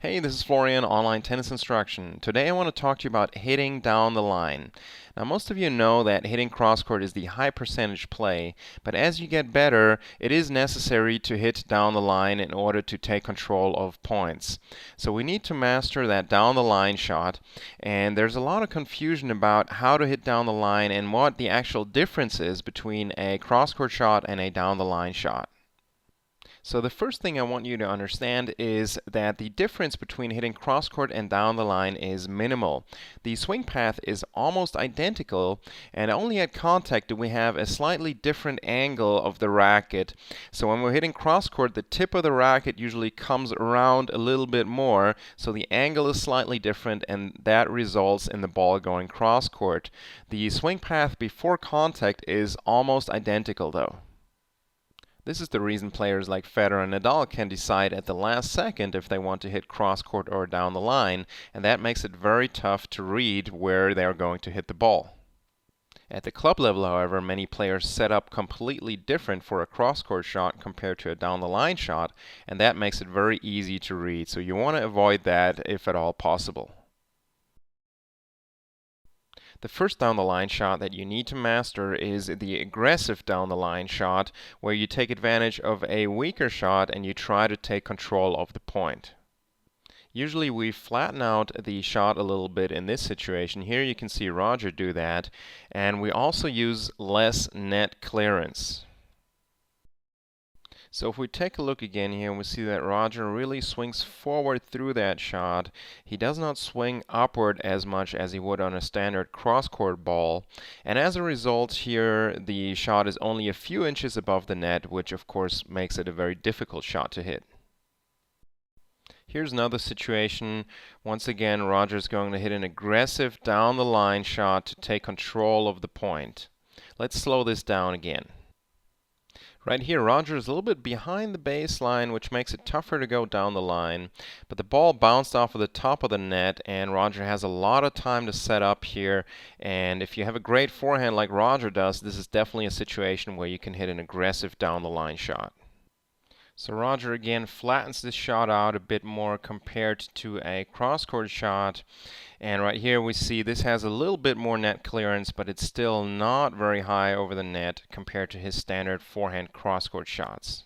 Hey, this is Florian, Online Tennis Instruction. Today I want to talk to you about hitting down the line. Now, most of you know that hitting cross-court is the high percentage play, but as you get better, it is necessary to hit down the line in order to take control of points. So we need to master that down the line shot, and there's a lot of confusion about how to hit down the line and what the actual difference is between a cross-court shot and a down the line shot. So the first thing I want you to understand is that the difference between hitting cross-court and down the line is minimal. The swing path is almost identical, and only at contact do we have a slightly different angle of the racket. So when we're hitting cross-court, the tip of the racket usually comes around a little bit more, so the angle is slightly different, and that results in the ball going cross-court. The swing path before contact is almost identical though. This is the reason players like Federer and Nadal can decide at the last second if they want to hit cross-court or down the line, and that makes it very tough to read where they are going to hit the ball. At the club level, however, many players set up completely different for a cross-court shot compared to a down-the-line shot, and that makes it very easy to read. So you want to avoid that if at all possible. The first down the line shot that you need to master is the aggressive down the line shot, where you take advantage of a weaker shot and you try to take control of the point. Usually we flatten out the shot a little bit in this situation. Here you can see Roger do that, and we also use less net clearance. So if we take a look again here, we see that Roger really swings forward through that shot. He does not swing upward as much as he would on a standard cross-court ball. And as a result here, the shot is only a few inches above the net, which of course makes it a very difficult shot to hit. Here's another situation. Once again, Roger's going to hit an aggressive down-the-line shot to take control of the point. Let's slow this down again. Right here, Roger is a little bit behind the baseline, which makes it tougher to go down the line. But the ball bounced off of the top of the net, and Roger has a lot of time to set up here. And if you have a great forehand like Roger does, this is definitely a situation where you can hit an aggressive down the line shot. So Roger again flattens this shot out a bit more compared to a cross-court shot. And right here we see this has a little bit more net clearance, but it's still not very high over the net compared to his standard forehand cross-court shots.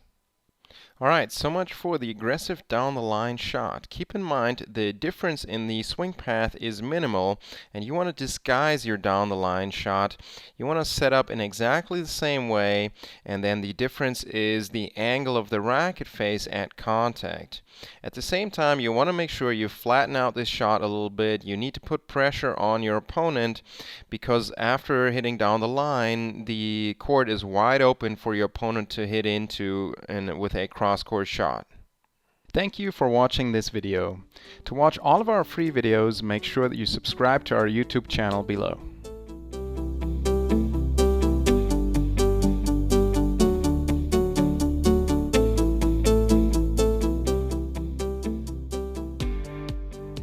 Alright, so much for the aggressive down the line shot. Keep in mind the difference in the swing path is minimal, and you want to disguise your down the line shot. You want to set up in exactly the same way, and then the difference is the angle of the racket face at contact. At the same time, you want to make sure you flatten out this shot a little bit. You need to put pressure on your opponent, because after hitting down the line, the court is wide open for your opponent to hit into and with a cross-court shot. Thank you for watching this video. To watch all of our free videos, make sure that you subscribe to our YouTube channel below.